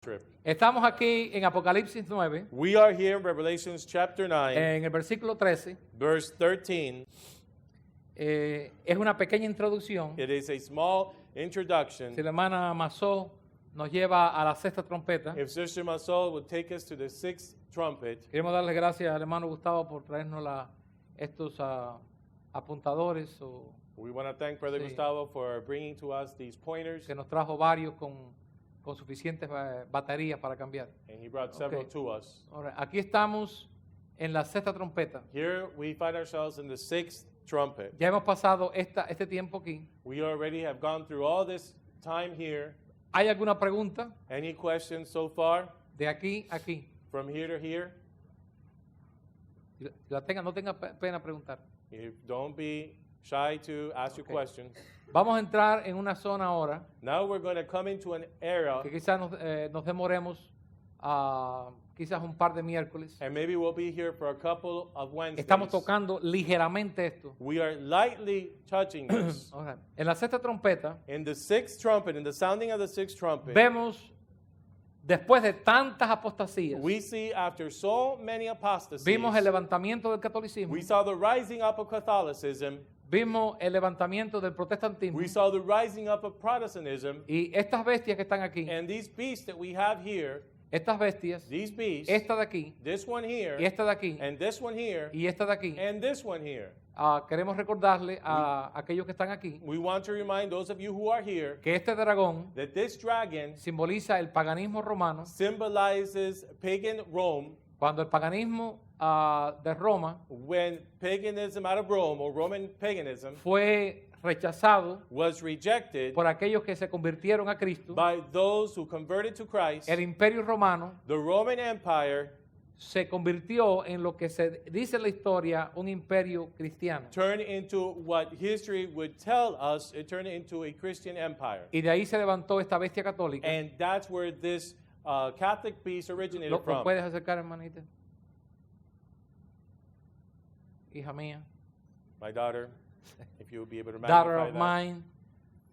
trip. Estamos aquí en Apocalipsis 9, We are here in Revelations chapter 9, en el versículo 13. verse 13. Es una pequeña introducción. It is a small introduction. Si la hermana Mazó nos lleva a la sexta trompeta, If Sister Masol would take us to the sixth trumpet, queremos darle gracias al hermano Gustavo por traernos estos apuntadores, o we want to thank Brother Sí. Gustavo for bringing to us these pointers, que nos trajo varios con suficientes baterías para cambiar. and he brought several Okay. to us. Ahora, aquí estamos en la sexta trompeta. Here we find ourselves in the sixth trumpet. Ya hemos pasado este tiempo aquí. We already have gone through all this time here. ¿Hay alguna pregunta Any questions so far de aquí a aquí? from here to here? Si la tenga, no tenga pena preguntar. Don't be shy to ask your Okay. questions. Vamos a entrar en una zona ahora Now we're going to come into an era, que quizás nos demoremos quizás un par de miércoles. and maybe we'll be here for a couple of Wednesdays. Estamos tocando ligeramente esto. We are lightly touching this. Ahora, en la sexta trompeta In the sixth trumpet, in the sounding of the sixth trumpet, vemos, después de tantas apostasías, we see after so many apostasies, vimos el levantamiento del catolicismo, we saw the rising up of Catholicism, vimos el levantamiento del protestantismo, we saw the rising up of Protestantism, y estas bestias que están aquí, and these beasts that we have here, estas bestias, these beasts, esta de aquí, this one here, y esta de aquí, and this one here, y esta de aquí, and this one here. queremos recordarle a aquellos que están aquí We want to remind those of you who are here que este dragón that this dragon simboliza el paganismo romano, symbolizes pagan Rome. cuando el paganismo de Roma When paganism out of Rome, or Roman paganism, fue rechazado was rejected por aquellos que se convirtieron a Cristo, by those who converted to Christ, el imperio romano the Roman Empire se convirtió en lo que se dice en la historia un imperio cristiano. turned into what history would tell us, it turned into a Christian empire. Y de ahí se levantó esta bestia católica. And that's where this Catholic beast originated ¿Lo from. puedes acercar, hermanita? Hija mía. My daughter, if you would be able to Daughter magnify of that. mine.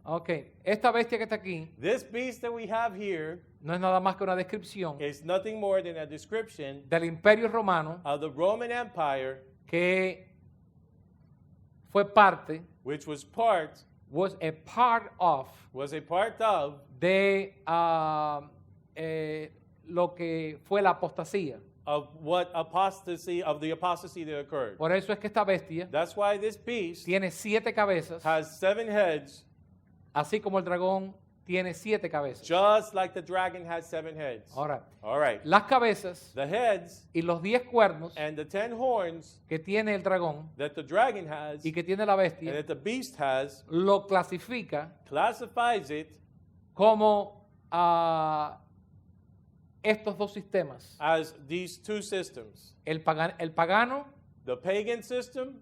Ok, esta bestia que está aquí This beast that we have here no es nada más que una descripción is nothing more than a description del imperio romano of the Roman Empire, que fue parte, which was a part of, a part of de lo que fue la apostasía. the apostasy that occurred. Por eso es que esta bestia That's why this beast tiene 7 cabezas, has 7 heads, así como el dragón tiene 7 cabezas. just like the dragon has 7 heads. Ahora, All right. las cabezas The heads y los 10 cuernos and the 10 horns que tiene el dragón that the dragon has y que tiene la and bestia that the beast has lo clasifica classifies it como estos dos sistemas, as these two systems, el pagano the pagan system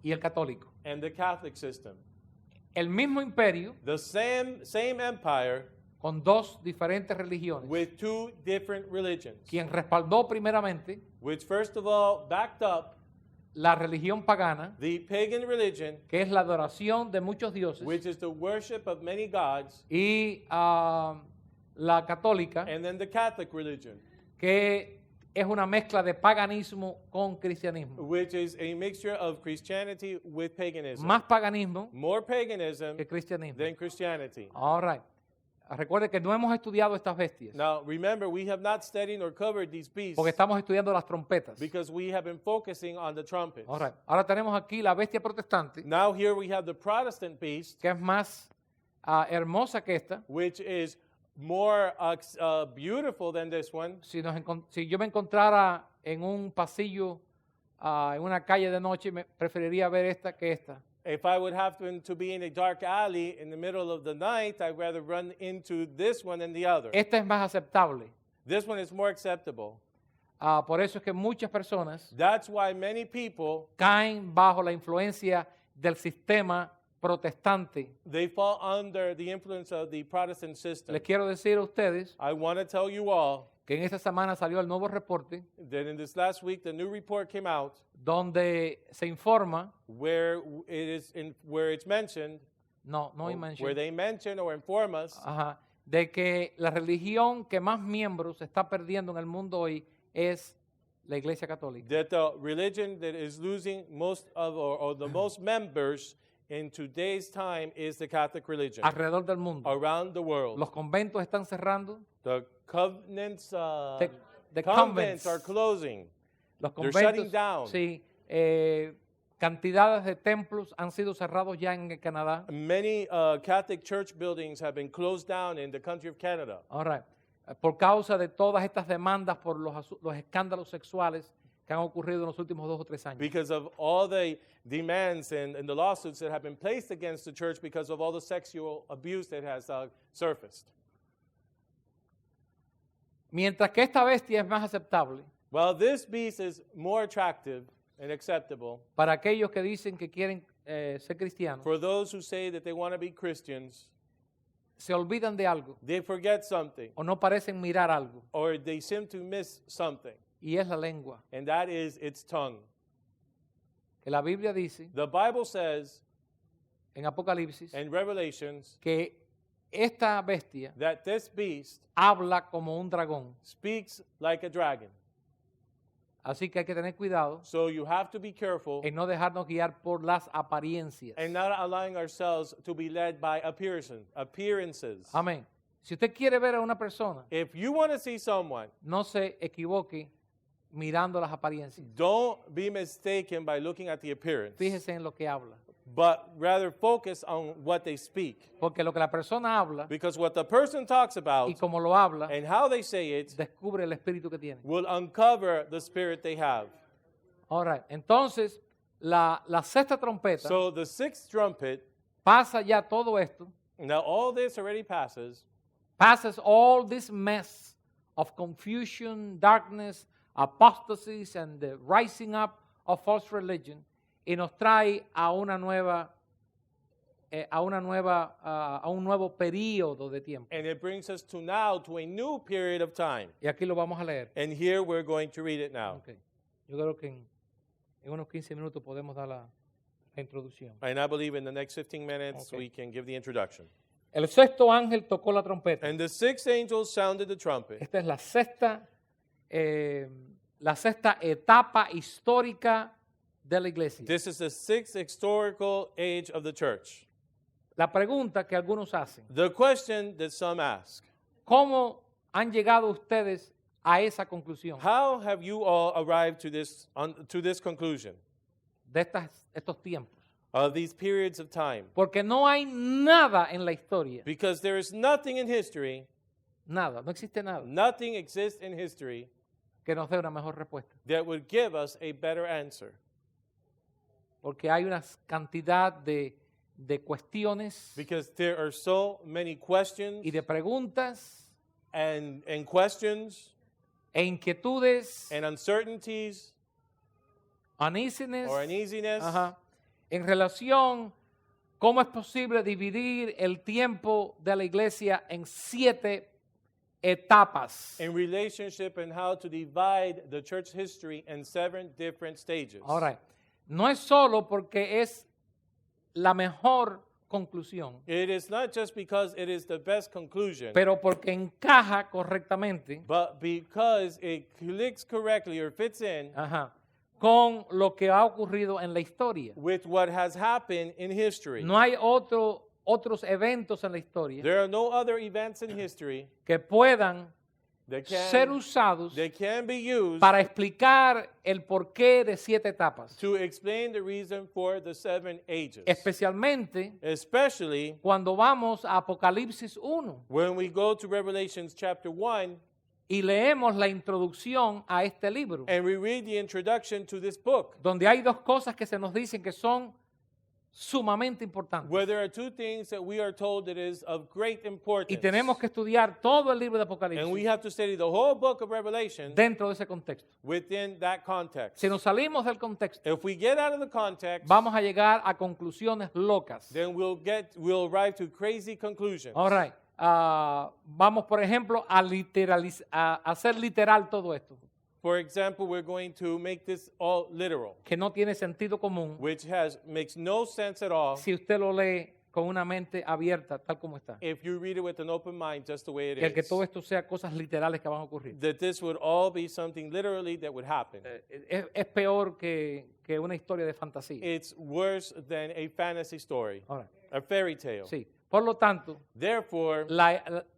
y el católico. and the Catholic system. El mismo imperio The same empire con 2 diferentes religiones, with 2 different religions, quien respaldó primeramente which first of all backed up la religión pagana, the pagan religion, que es la adoración de muchos dioses, which is the worship of many gods, y la católica, and then the Catholic religion, que es una mezcla de paganismo con cristianismo. which is a mixture of Christianity with paganism. Más paganismo More paganism que cristianismo. than Christianity. All right. Recuerde que no hemos estudiado estas bestias, Now, remember, we have not studied or covered these beasts porque estamos estudiando las trompetas. because we have been focusing on the trumpets. All right. Ahora tenemos aquí la bestia protestante, Now, here we have the Protestant beast, que es más hermosa que esta. which is more beautiful than this one. Si yo me encontrara en un pasillo, en una calle de noche, preferiría ver esta que esta. If I would have to be in a dark alley in the middle of the night, I'd rather run into this one than the other. Esta es más aceptable. This one is more acceptable. Por eso es que muchas personas That's why many people, caen bajo la influencia del sistema protestante. they fall under the influence of the Protestant system. Les quiero decir a ustedes I want to tell you all que en esta semana salió el nuevo reporte that in this last week, the new report came out donde se informa, where where it's mentioned, no where mention, they mention or inform us de que la religión que más miembros está perdiendo en el mundo hoy es la Iglesia Católica. that the religion that is losing most of or the most members in today's time is the Catholic religion Alrededor del mundo. around the world. Los conventos están cerrando. The covenants, The convents convents. are closing. Los They're conventos, shutting down. sí, cantidades de templos han sido cerrados ya en el Canadá. Many Catholic church buildings have been closed down in the country of Canada Ahora, por causa de todas estas demandas por los escándalos sexuales que han ocurrido en los últimos 2 o 3 años. because of all the demands and the lawsuits that have been placed against the church because of all the sexual abuse that has surfaced. Mientras que esta bestia es más aceptable Well, this beast is more attractive and acceptable para aquellos que dicen que quieren ser cristianos, for those who say that they want to be Christians. se olvidan de algo They forget something o no parecen mirar algo, or they seem to miss something, y es la lengua. and that is its tongue. Que la Biblia dice The Bible says en Apocalipsis in Revelations que esta bestia that this beast habla como un dragón. speaks like a dragon. Así que hay que tener cuidado So you have to be careful en no dejarnos guiar por las apariencias. and not allowing ourselves to be led by appearances. Amén. Si usted quiere ver a una persona, If you want to see someone, no se equivoque mirando las apariencias. don't be mistaken by looking at the appearance, Fíjese en lo que habla. but rather focus on what they speak. Porque lo que la persona habla Because what the person talks about y como lo habla, and how they say it descubre el espíritu que tiene. will uncover the spirit they have. Ahora, entonces, la sexta trompeta So the sixth trumpet, pasa ya todo esto, now all this already passes, passes all this mess of confusion, darkness, apostasies, and the rising up of false religion, y nos trae a una nueva, a un nuevo periodo de tiempo. and it brings us to now to a new period of time. Y aquí lo vamos a leer. And here we're going to read it now. Ok. Yo creo que en unos 15 minutos podemos dar la introducción. And I believe in the next 15 minutes Okay. we can give the introduction. El sexto ángel tocó la trompeta. And the sixth angel sounded the trumpet. Esta es la sexta etapa histórica de la iglesia. This is the sixth historical age of the church. La pregunta que algunos hacen, The question that some ask, ¿cómo han llegado ustedes a esa conclusión how have you all arrived to this conclusion de estos tiempos? of these periods of time? Porque no hay nada en la historia, Because there is nothing in history, nada, no existe nada nothing exists in history que nos dé una mejor respuesta. that would give us a better answer. Porque hay una cantidad de cuestiones Because there are so many questions y de preguntas and questions e inquietudes, and uncertainties uneasiness, or uneasiness ajá, en relación cómo es posible dividir el tiempo de la iglesia en 7 etapas. in relationship and how to divide the church history in 7 different stages. Ahora, no es solo porque es la mejor conclusión, It is not just because it is the best conclusion, pero porque encaja correctamente, but because it clicks correctly or fits in ajá, con lo que ha ocurrido en la historia. with what has happened in history. No hay otros eventos en la historia There are no other events in history que puedan that ser can, usados that can be used para explicar el porqué de 7 etapas, to explain the reason for the 7 ages. especialmente Especially cuando vamos a Apocalipsis 1 when we go to Revelations chapter 1 y leemos la introducción a este libro, and we read the introduction to this book, donde hay 2 cosas que se nos dicen que son sumamente importantes. where there are 2 things that we are told that is of great importance. Y tenemos que estudiar todo el libro de And we Apocalipsis have to study the whole book of Revelation dentro de ese contexto. within that context. Si nos salimos del contexto, If we get out of the context, vamos a llegar a conclusiones locas. then we'll arrive to crazy conclusions. All right. Vamos, por ejemplo, a hacer literal todo esto, For example, we're going to make this all literal, que no tiene sentido común which makes no sense at all si usted lo lee con una mente abierta, tal como está. if you read it with an open mind, just the way it El que todo is, esto sea cosas literales que van a ocurrir. that this would all be something literally that would happen. Es peor que una historia de fantasía. It's worse than a fantasy story, Ahora, a fairy tale. sí. Por lo tanto, Therefore,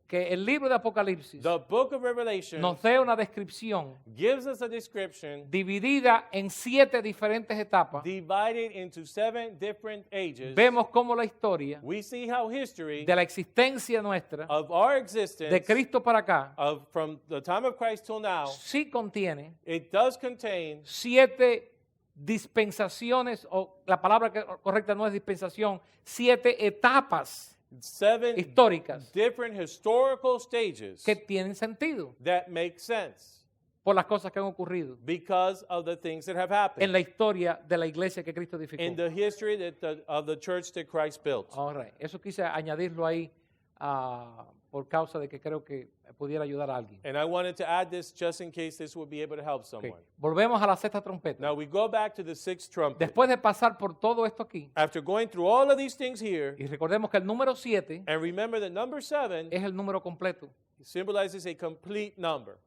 que el libro de Apocalipsis the book of Revelation nos dé una descripción gives us a description dividida en 7 diferentes etapas. divided into 7 different ages. Vemos cómo la historia We see how history de la existencia nuestra, of our existence, de Cristo para acá, from the time of Christ till now, sí contiene it does contain 7 dispensaciones, o la palabra correcta no es dispensación, 7 etapas 7 históricas different historical stages que tienen sentido that make sense por las cosas que han ocurrido because of the things that have en happened la historia de la iglesia que Cristo edificó. in the history of the church that Christ built. Ahora, eso quise añadirlo ahí por causa de que creo que pudiera ayudar a alguien. And I wanted to add this just in case this would be able to help Ok. someone. Volvemos a la sexta trompeta. Now we go back to the 6th trumpet. Después de pasar por todo esto aquí, After going through all of these things here, y recordemos que el número 7 and remember that number 7 es el número completo. symbolizes a complete number.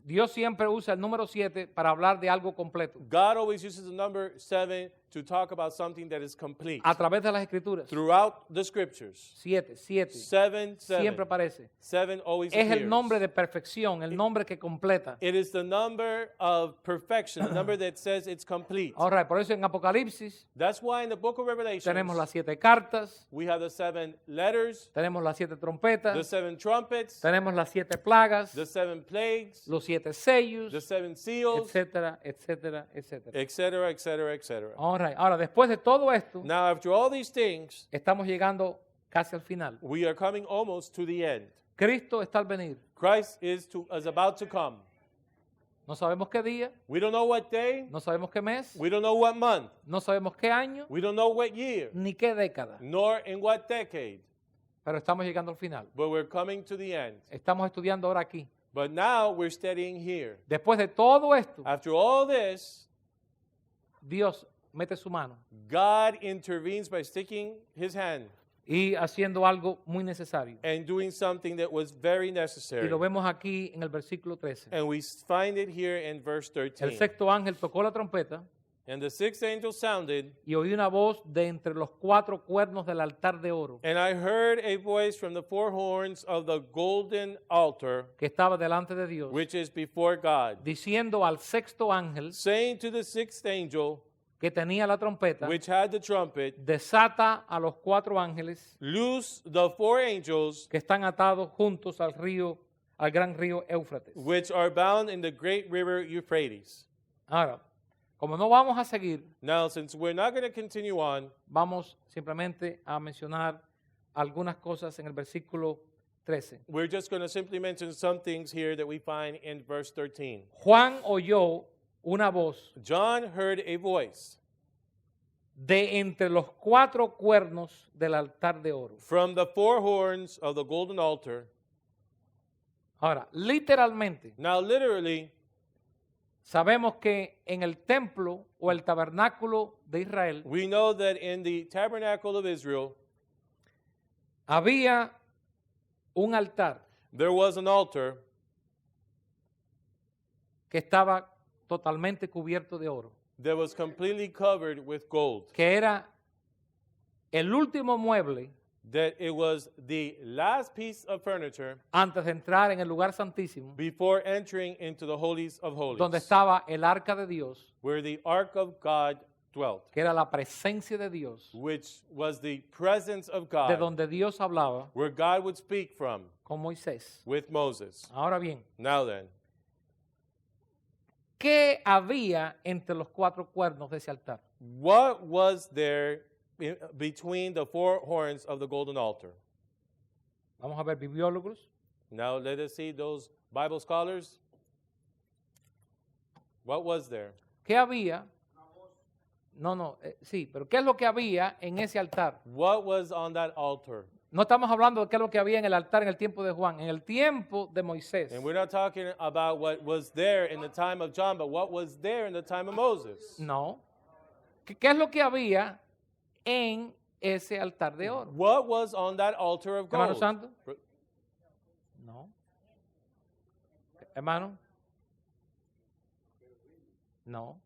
Dios siempre usa el número 7 para hablar de algo completo. God always uses the number 7 to talk about something that is complete. A través de las escrituras. Throughout the scriptures, 7, 7. 7, 7. Siempre aparece. 7 always Es appears. el nombre de perfección, el nombre que completa. It is the number of perfection, the number that says it's complete. Ahora, por eso en Apocalipsis That's why in the book of Revelation, tenemos las 7 cartas, we have the 7 letters, tenemos las 7 the trompetas, 7 trumpets, tenemos las 7 plagas, the 7 plagues, los 7 sellos, the 7 seals, etcétera, etcétera, etcétera. etc., etc., etc. Ahora, después de todo esto, Now, after all these things, estamos llegando casi al final. we are coming almost to the end. Cristo está al venir. Christ is about to come. No sabemos qué día, We don't know what day, no sabemos qué mes, we don't know what month, no sabemos qué año, we don't know what year, ni qué década, nor in what decade, pero estamos llegando al final. but we're coming to the end. Estamos estudiando ahora aquí. But now we're studying here. Después de todo esto, After all this, Dios mete su mano God intervenes by sticking his hand y haciendo algo muy necesario. and doing something that was very Y necessary. lo vemos aquí en el versículo 13. And we find it here in verse El 13. sexto ángel tocó la trompeta And the 6th angel sounded, y oí una voz de entre los 4 cuernos del altar de oro and I heard a voice from the 4 horns of the golden altar, que estaba delante de Dios, which is before God, diciendo al sexto ángel saying to the 6th angel, que tenía la trompeta, which had the trumpet, desata a los 4 ángeles loose the 4 angels que están atados juntos al río, al gran río Éufrates. which are bound in the great river Euphrates. Ahora, como no vamos a seguir, Now, since we're not going to continue on, vamos simplemente a mencionar algunas cosas en el versículo 13. we're just going to simply mention some things here that we find in verse 13. Juan oyó una voz John heard a voice de entre los 4 cuernos del altar de oro. from the 4 horns of the golden altar. Ahora, literalmente, Now, literally, sabemos que en el templo o el tabernáculo de Israel we know that in the tabernacle of Israel, había un altar there was an altar que estaba totalmente cubierto de oro, that was completely covered with gold. que era el último mueble That it was the last piece of furniture antes de entrar en el lugar santísimo, before entering into the holies of holies, donde estaba el arca de Dios, where the ark of God dwelt, que era la presencia de Dios, which was the presence of de God, donde Dios hablaba where God would speak from con Moisés. with Moses. Ahora bien, Now then, ¿qué había entre los 4 cuernos de ese altar? what was there between the 4 horns of the golden altar? Vamos a ver bibliólogos. Now let us see those Bible scholars. What was there? ¿Qué había? No, sí, pero ¿qué es lo que había en ese altar? What was on that altar? No estamos hablando de qué es lo que había en el altar en el tiempo de Juan, en el tiempo de Moisés. And we're not talking about what was there in the time of John, but what was there in the time of Moses. No. ¿Qué es lo que había en ese altar de oro? What was on that altar of Hermano gold? Santo. No. Hermano. No.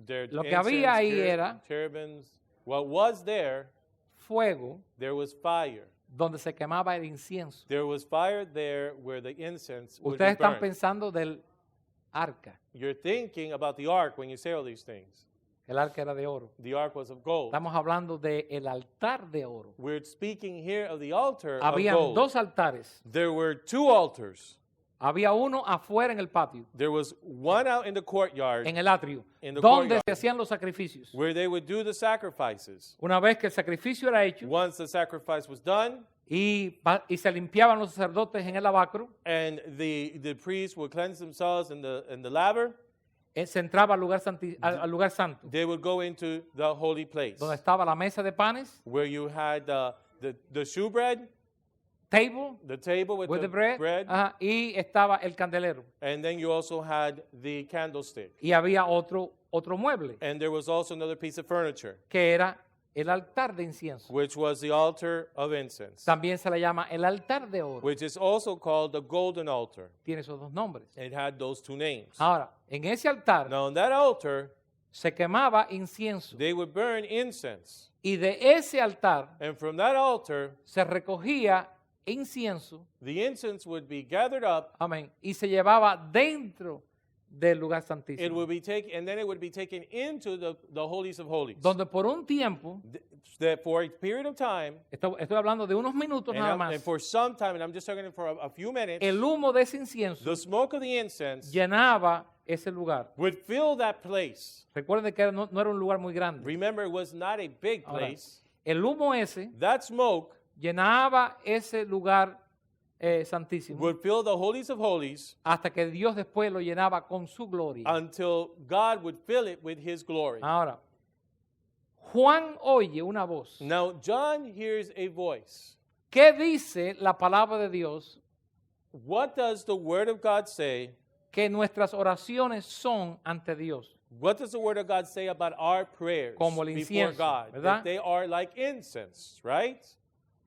Their Lo que había ahí era cherubims. What was there? fuego There was fire. donde se quemaba el incienso. There was fire there where the incense would be Ustedes están burned. pensando del arca. You're thinking about the ark when you say all these things. El arca era de oro. The ark was of gold. Estamos hablando del altar de oro. We're speaking here of the altar of Habían gold. dos altares. There were two altars. Había uno afuera en el patio, There was one out in the courtyard en el atrio, In the donde courtyard. se hacían los sacrificios. where they would do the sacrifices. Una vez que el sacrificio era hecho Once the sacrifice was done, y se limpiaban los sacerdotes en el lavacro, and the priests would cleanse themselves in the laver, se entraba al lugar, al lugar santo, they would go into the holy place, donde estaba la mesa de panes, where you had the shewbread, table the table with, with the the bread, ajá, y estaba el candelero. and then you also had the candlestick. Y había otro mueble, And there was also another piece of furniture, que era el altar de incienso. which was the altar of incense, También se le llama el altar de oro. which is also called the golden altar. Tiene esos dos nombres. It had those two names. Ahora, en ese altar Now, on that altar, se quemaba incienso. they would burn incense. Y de ese altar And from that altar, se recogía incienso, the incense would be gathered up. amén, y se llevaba dentro del lugar It santísimo, would be taken, and then it would be taken into the holies of holies. donde por un tiempo, That for a period of time, estoy hablando de unos minutos nada and más, for some time, and I'm just talking for a few minutes, el humo de ese incienso the smoke of the incense llenaba ese lugar. would fill that place. Recuerden que no era un lugar muy grande. Remember, it was not a big Ahora, place. el humo ese That smoke llenaba ese lugar santísimo would fill the holies of holies hasta que Dios después lo llenaba con su gloria. until God would fill it with his glory. Ahora, Juan oye una voz. Now, John hears a voice. ¿Qué dice la palabra de Dios? What does the word of God say? Que nuestras oraciones son ante Dios. What does the word of God say about our prayers Como el before incienso, God? ¿verdad? That they are like incense, right?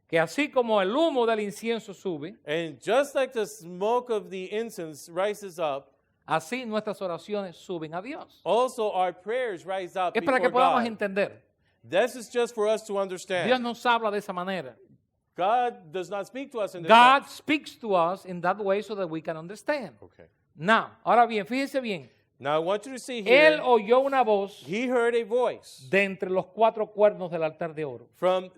Que así como el humo del incienso sube, And just like the smoke of the incense rises up, así nuestras oraciones suben a Dios. also our prayers rise up Es para que before podamos God. entender. This is just for us to understand. Dios nos habla de esa manera. God does not speak to us in this God way. speaks to us in that way so that we can understand. Okay. Now, ahora bien, fíjense bien. Now I want you to see Él here, oyó una voz he heard a voice de entre los cuatro cuernos del altar de oro. from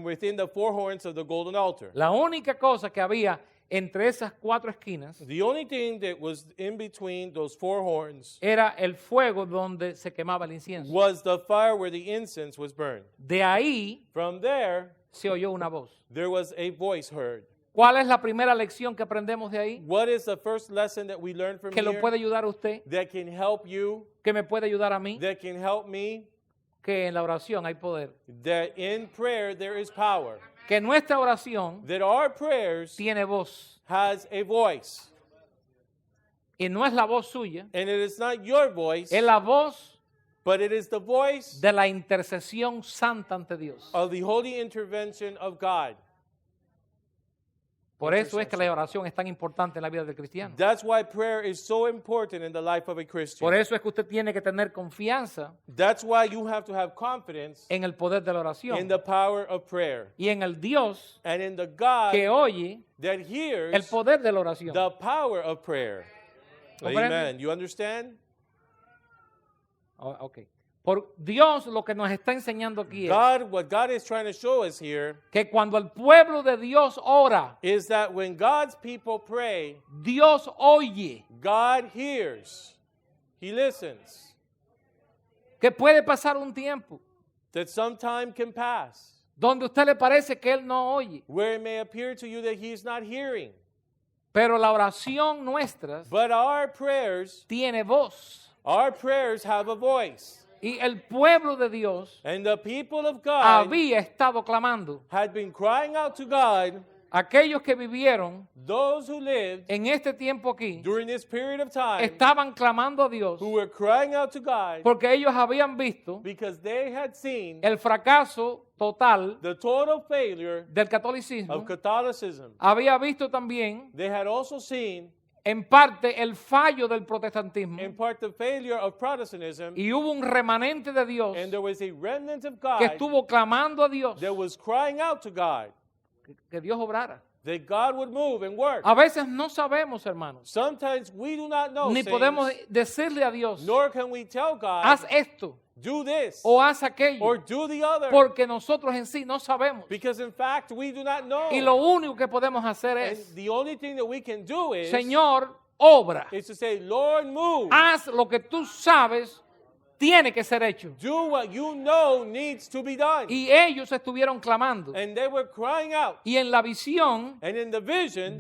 within the four horns of the golden altar. La única cosa que había entre esas cuatro esquinas The only thing that was in between those four horns era el fuego donde se quemaba el incienso. was the fire where the incense was burned. De ahí From there, se oyó una voz. there was a voice heard. ¿Cuál es la primera lección que aprendemos de ahí? What is the first lesson that we learn from Que lo here puede ayudar a usted, that can help you, que me puede ayudar a mí, that can help me? que en la oración hay poder. That in prayer there is power. Que nuestra oración That our prayers tiene voz. has a voice. Y no es la voz suya, And it is not your voice, es la voz but it is the voice de la intercesión santa ante Dios. of the holy intervention of God. Por eso es que la oración es tan importante en la vida del cristiano. That's why prayer is so important in the life of a Christian. Por eso es que usted tiene que tener confianza That's why you have to have confidence en el poder de la in oración the power of prayer y en el Dios and in the God que oye that el hears poder de la oración. the power of prayer. ¿Comprende? Amen. You understand? Oh, ok. Por Dios lo que nos está enseñando aquí es What God is trying to show us here que cuando el pueblo de Dios ora, is that when God's people pray, Dios oye. God hears. He listens. Que puede pasar un tiempo That some time can pass donde a usted le parece que Él no oye. where it may appear to you that He's not hearing. Pero la oración nuestra But our prayers have a voice. y el pueblo de Dios And the people of God había estado clamando. had been crying out to God, Aquellos que vivieron those who lived en este tiempo aquí during this period of time, estaban clamando a Dios who were crying out to God porque ellos habían visto because they had seen el fracaso total the total failure del catolicismo, of Catholicism. había visto también They had also seen, en parte el fallo del protestantismo in part, the failure of Protestantism, y hubo un remanente de Dios and there was a remnant of que God estuvo clamando a Dios that was crying out to God que Dios obrara. that God would move and work. A veces no sabemos, hermanos, Sometimes we do not know, ni podemos saints, decirle a Dios, nor can we tell God, haz esto do this o haz aquello, or do the other, porque nosotros en sí no sabemos. because in fact we do not know. Y lo único que podemos hacer And es, the only thing that we can do is Señor, obra, to say, Lord, move. haz lo que tú sabes tiene que ser hecho. Do what you know needs to be done. Y ellos estuvieron clamando. And they were crying out. Y en la visión, And in the vision,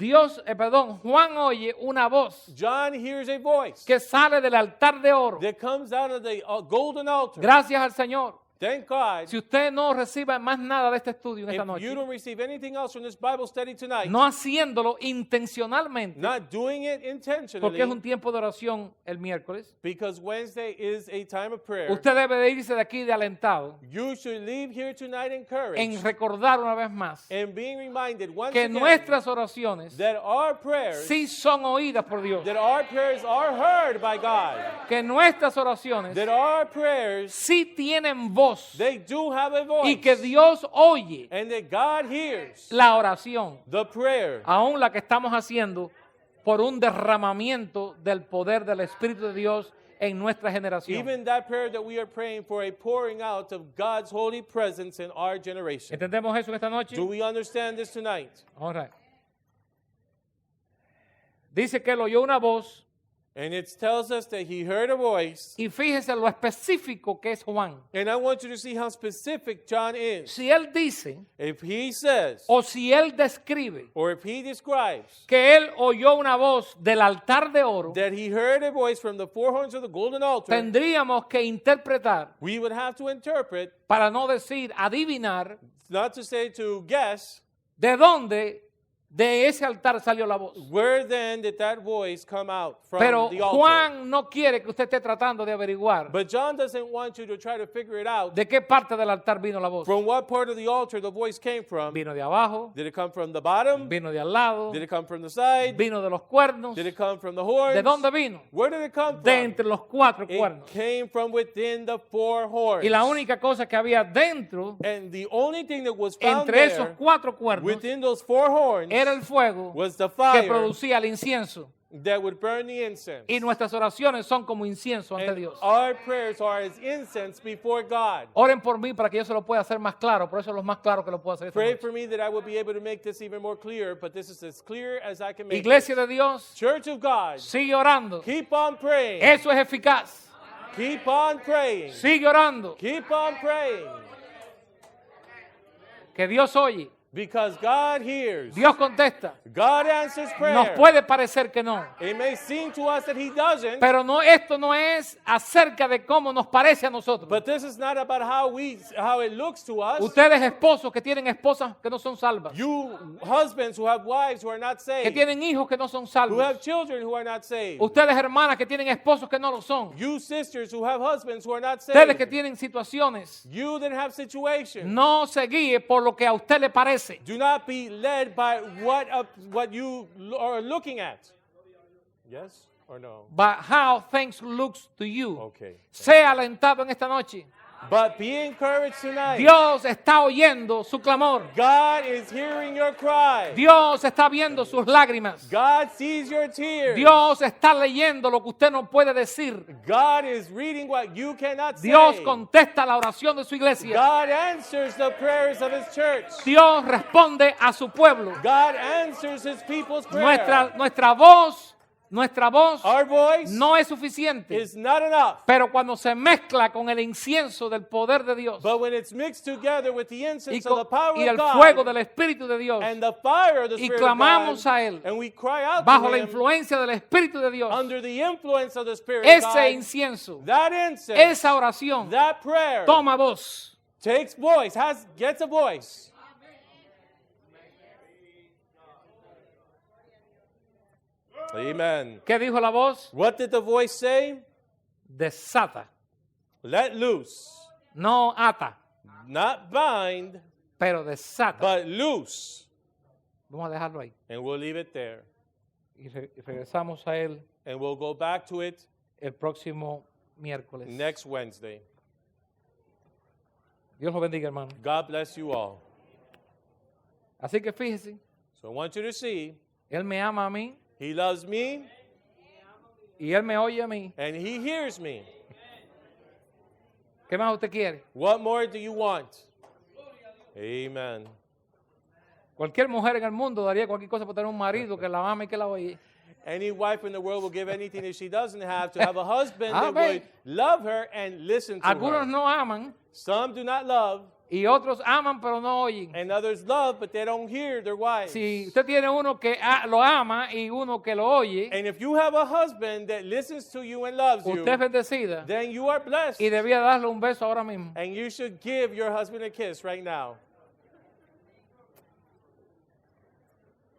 Juan oye una voz John hears a voice que sale del altar de oro. that comes out of the golden altar. Gracias al Señor. Thank God. Si usted no recibe más nada de este estudio en esta If noche, you don't receive anything else from this Bible study tonight, no haciéndolo intencionalmente, not doing it porque intentionally, es un tiempo de oración el miércoles, because Wednesday is a time of prayer, usted debe de irse de aquí de alentado you should leave here tonight en encouraged recordar una vez más and being reminded once que again nuestras oraciones that our prayers, sí son oídas por Dios, that our prayers are heard by God, que nuestras oraciones that our prayers, sí tienen voz they do have a voice, y que Dios oye and that God hears la oración, the prayer, aún la que estamos haciendo por un derramamiento del poder del Espíritu de Dios en nuestra generación. even that prayer that we are praying for, a pouring out of God's holy presence in our generation. ¿Entendemos eso en esta noche? Do we understand this tonight? All right. Dice que él oyó una voz And it tells us that he heard a voice. y fíjese lo específico que es Juan. And I want you to see how specific John is. Si él dice If he says, o si él describe or if he describes, que él oyó una voz del altar de oro, that he heard a voice from the four horns of the golden altar, tendríamos que interpretar, we would have to interpret, para no decir adivinar, not to say to guess, de dónde de ese altar salió la voz. where then did that voice come out from Pero the altar. Juan no quiere que usted esté tratando de averiguar But John doesn't want you to try to figure it out. de qué parte del altar vino la voz. From what part of the altar the voice came from. Vino de abajo, Did it come from the bottom? vino de al lado, Did it come from the side? vino de los cuernos. Did it come from the horns? ¿De dónde vino? Where did it come De from? entre los cuatro It cuernos. came from within the four horns. Y la única cosa que había dentro, And the only thing that was found entre esos there, cuatro cuernos, within those four horns, era el fuego was the que fire producía el incienso. that would burn the incense. Y nuestras oraciones son como incienso ante And Dios. our prayers are as incense before God. Oren por mí para que yo se lo pueda hacer más claro. Por eso es lo más claro que lo puedo hacer esta Pray noche. for me that I will be able to make this even more clear, but this is as clear as I can make Iglesia it. de Dios, Church of God, sigue orando. keep on praying. Eso es eficaz. Keep on praying. Sigue orando. Keep on praying. Que Dios oye. Because God hears. Dios contesta. God answers Nos prayer. puede parecer que no. It may seem to us that He doesn't, Pero no, esto no es acerca de cómo nos parece a nosotros. but this is not about how it looks to us. Ustedes esposos que tienen esposas que no son salvas. You husbands who have wives who are not Que saved, tienen hijos que no son who salvos. have children who are not saved. Ustedes hermanas que tienen esposos que no lo son. You sisters who have husbands who are not Ustedes que saved. tienen situaciones. You that have situations. No se guíe por lo que a usted le parece. Do not be led by what you are looking at. Yes or no? But how things looks to you. Okay. Sea alentado en esta noche. But be encouraged tonight. Dios está oyendo su clamor. God is hearing your cry. Dios está viendo sus lágrimas. God sees your tears. Dios está leyendo lo que usted no puede decir. God is reading what you cannot Dios say. contesta la oración de su iglesia. God answers the prayers of His church. Dios responde a su pueblo. God answers His people's prayer. Nuestra voz Our voice no es suficiente. is not enough. Pero cuando se mezcla con el incienso del poder de Dios But when it's mixed together with the y, incense con- of the power y el of fuego God del Espíritu de Dios, and the fire of the y Spirit clamamos of God, a Él and we cry out bajo to la Him influencia del Espíritu de Dios, under the influence of the Spirit of ese God, incienso, that incense, esa oración, that prayer toma voz. takes voice, gets a voice. Amen. ¿Qué dijo la voz? What did the voice say? Desata, Let loose. no ata. not bind, pero desata. but loose. Vamos a dejarlo ahí. And we'll leave it there. Y regresamos a él And we'll go back to it el próximo miércoles. next Wednesday. Dios los bendiga, hermano. God bless you all. Así que fíjese, So I want you to see, Él me ama a mí He loves me y Él me oye a mí. and He hears me. ¿Qué más usted quiere? What more do you want? Amen. Cualquier mujer en el mundo daría cualquier cosa por tener un marido que la ama y que la oye. Any wife in the world will give anything that she doesn't have to have a husband that Amen. would love her and listen to Algunos her. no aman Some do not love, y otros aman pero no oyen. and others love, but they don't hear their wives. Si usted tiene uno que lo ama y uno que lo oye, And if you have a husband that listens to you and loves you, usted es bendecida then you are blessed. y debía darle un beso ahora mismo. And you should give your husband a kiss right now.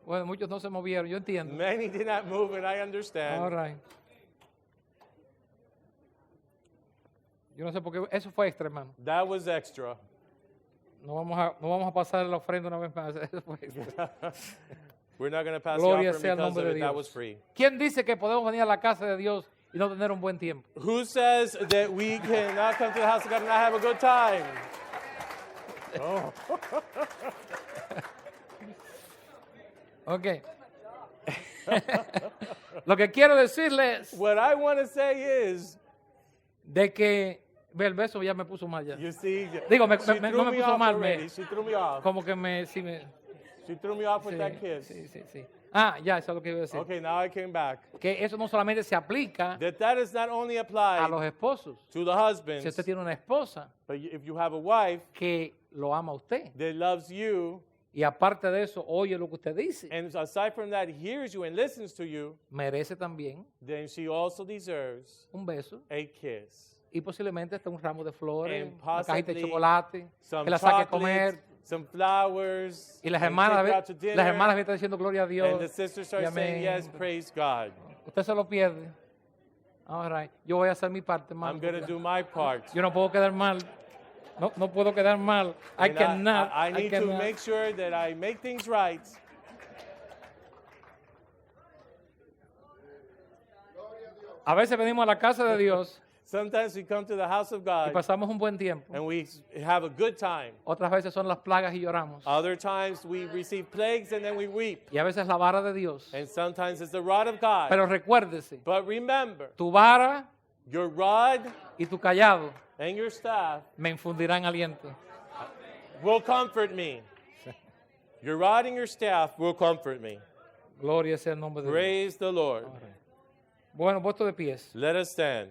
Bueno, muchos no se movieron, yo entiendo. Many did not move, and I understand. All right. Yo no sé por qué, eso fue extra, hermano. That was extra. No vamos a pasar la ofrenda una vez más. Eso fue extra. We're not going to pass Gloria the sea el offering because nombre of de it. That was Dios. free. ¿Quién dice que podemos venir a la casa de Dios y no tener un buen tiempo? Who says that we cannot come to the house of God and not have a good time? Oh. Ok. Lo que quiero decirles What I want to say is, de que ve, el beso ya me puso mal ya. you see, Digo, she no threw me me puso off mal, already. She threw me off. como que me, sí, me She threw me off with sí, that kiss. sí. Ah, ya, eso es lo que iba a decir. Okay, now I came back. Que eso no solamente se aplica That is not only a applied los esposos. to the Si husbands, usted tiene una esposa but if you have a wife que lo ama a usted that loves you, y aparte de eso oye lo que usted dice, and aside from that hears you and listens to you, merece también then she also deserves un beso a kiss. y posiblemente hasta un ramo de flores, And una cajita de possibly chocolate, Some que la saque a chocolates, comer. some flowers, Y las and hermanas, take her out to dinner, las hermanas están diciendo gloria a Dios. and the sisters start y saying, amén. yes, praise God. Usted se lo pierde. All right. Yo voy a hacer mi parte, hermano. I'm going to do my part. Yo no puedo quedar mal. No puedo quedar mal. I And cannot. I need to cannot. make sure that I make things right. A veces venimos a la casa de Dios Sometimes we come to the house of y God pasamos un buen tiempo. and we have a good time. Otras veces son las plagas y lloramos. Other times we receive plagues and then we weep. Y a veces la vara de Dios. And sometimes it's the rod of God. Pero recuérdese, But remember, tu vara your rod y tu callado and your staff me infundirán aliento. will comfort me. Your rod and your staff will comfort me. Gloria sea el nombre de Dios. Praise the Lord. Bueno, puesto de pies. Let us stand.